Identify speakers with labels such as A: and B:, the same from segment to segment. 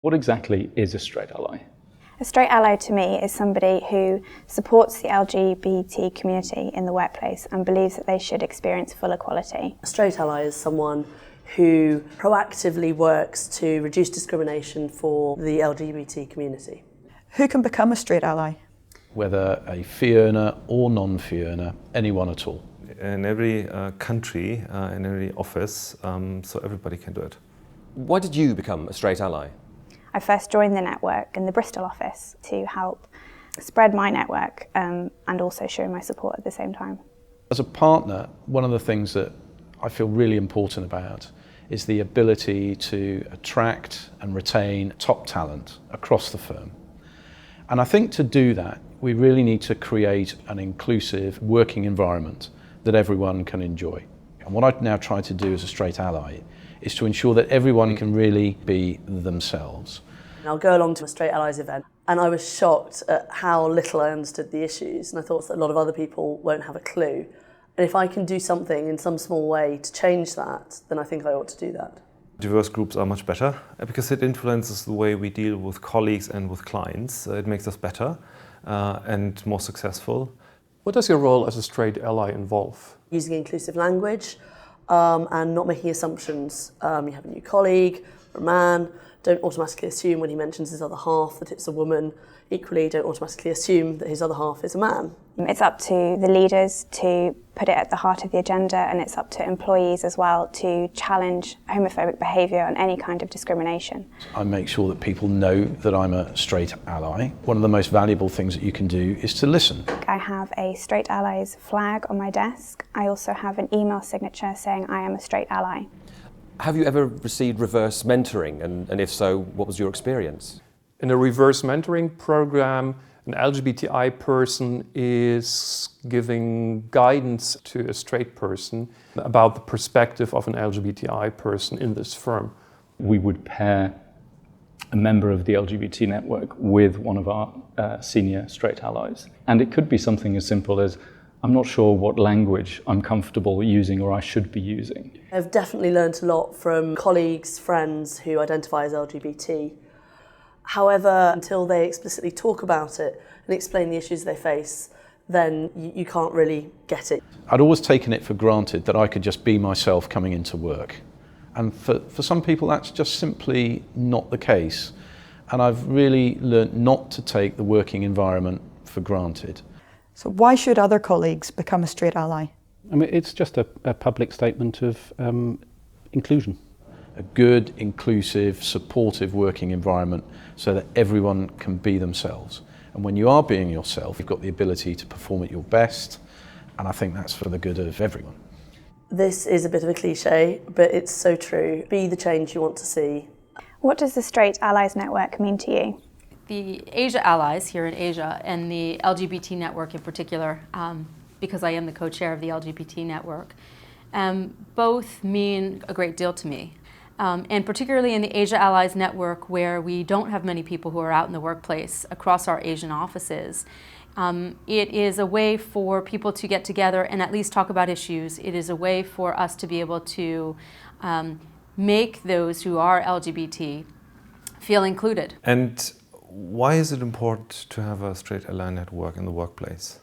A: What exactly is a straight ally?
B: A straight ally to me is somebody who supports the LGBT community in the workplace and believes that they should experience full equality.
C: A straight ally is someone who proactively works to reduce discrimination for the LGBT community.
D: Who can become a straight ally?
E: Whether a fee earner or non-fee earner, anyone at all.
F: In every country, in every office, so everybody can do it.
G: Why did you become a straight ally?
B: I first joined the network in the Bristol office to help spread my network and also show my support at the same time.
E: As a partner, one of the things that I feel really important about is the ability to attract and retain top talent across the firm. And I think to do that, we really need to create an inclusive working environment that everyone can enjoy. And what I now try to do as a straight ally is to ensure that everyone can really be themselves.
C: I'll go along to a Straight Allies event and I was shocked at how little I understood the issues, and I thought that a lot of other people won't have a clue. And if I can do something in some small way to change that, then I think I ought to do that.
F: Diverse groups are much better because it influences the way we deal with colleagues and with clients. It makes us better and more successful.
H: What does your role as a straight ally involve?
C: Using inclusive language and not making assumptions. You have a new colleague or a man, don't automatically assume when he mentions his other half that it's a woman. Equally, don't automatically assume that his other half is a man.
B: It's up to the leaders to put it at the heart of the agenda, and it's up to employees as well to challenge homophobic behaviour and any kind of discrimination.
E: I make sure that people know that I'm a straight ally. One of the most valuable things that you can do is to listen.
B: I have a Straight Allies flag on my desk. I also have an email signature saying I am a straight ally.
G: Have you ever received reverse mentoring, and if so, what was your experience?
H: In a reverse mentoring program, an LGBTI person is giving guidance to a straight person about the perspective of an LGBTI person in this firm.
A: We would pair a member of the LGBT network with one of our senior straight allies. And it could be something as simple as, I'm not sure what language I'm comfortable using or I should be using.
C: I've definitely learnt a lot from colleagues, friends who identify as LGBT. However, until they explicitly talk about it and explain the issues they face, then you can't really get it.
E: I'd always taken it for granted that I could just be myself coming into work. And for some people, that's just simply not the case. And I've really learnt not to take the working environment for granted.
D: So why should other colleagues become a straight ally?
A: I mean, it's just a public statement of inclusion.
E: A good, inclusive, supportive working environment so that everyone can be themselves. And when you are being yourself, you've got the ability to perform at your best, and I think that's for the good of everyone.
C: This is a bit of a cliche, but it's so true. Be the change you want to see.
B: What does the Straight Allies Network mean to you?
I: The Asia Allies here in Asia and the LGBT network in particular, because I am the co-chair of the LGBT network, both mean a great deal to me. And particularly in the Asia Allies network, where we don't have many people who are out in the workplace across our Asian offices, it is a way for people to get together and at least talk about issues. It is a way for us to be able to make those who are LGBT feel included.
F: And why is it important to have a straight ally network in the workplace?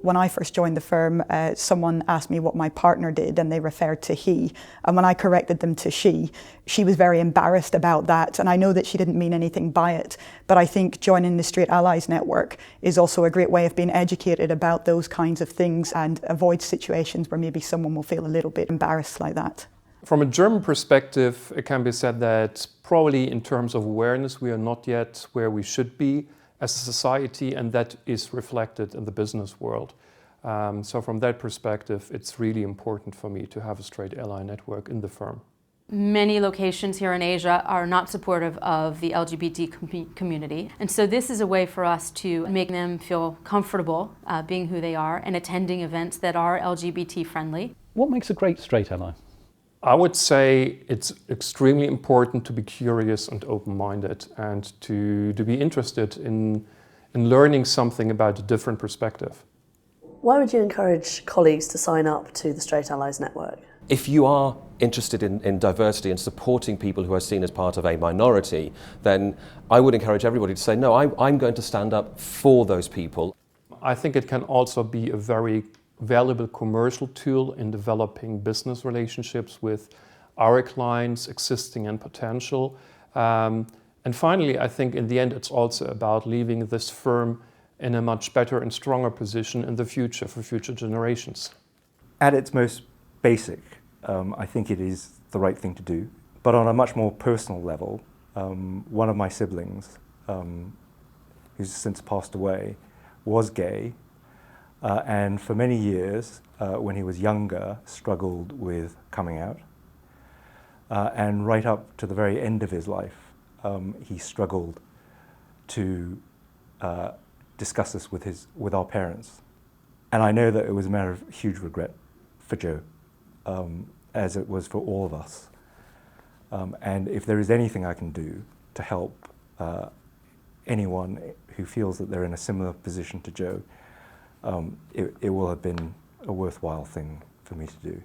D: When I first joined the firm, someone asked me what my partner did and they referred to he. And when I corrected them to she was very embarrassed about that. And I know that she didn't mean anything by it. But I think joining the Straight Allies Network is also a great way of being educated about those kinds of things and avoid situations where maybe someone will feel a little bit embarrassed like that.
H: From a German perspective, it can be said that probably in terms of awareness, we are not yet where we should be as a society, and that is reflected in the business world. So from that perspective, it's really important for me to have a straight ally network in the firm.
I: Many locations here in Asia are not supportive of the LGBT community, and so this is a way for us to make them feel comfortable being who they are and attending events that are LGBT friendly.
A: What makes a great straight ally?
H: I would say it's extremely important to be curious and open-minded and to be interested in learning something about a different perspective.
C: Why would you encourage colleagues to sign up to the Straight Allies Network?
G: If you are interested in diversity and supporting people who are seen as part of a minority, then I would encourage everybody to say, no, I'm going to stand up for those people.
H: I think it can also be a very valuable commercial tool in developing business relationships with our clients, existing and potential. And finally, I think in the end, it's also about leaving this firm in a much better and stronger position in the future for future generations.
J: At its most basic, I think it is the right thing to do. But on a much more personal level, one of my siblings, who's since passed away, was gay, and for many years, when he was younger, struggled with coming out. And right up to the very end of his life, he struggled to discuss this with our parents. And I know that it was a matter of huge regret for Joe, as it was for all of us. And if there is anything I can do to help anyone who feels that they're in a similar position to Joe, it will have been a worthwhile thing for me to do.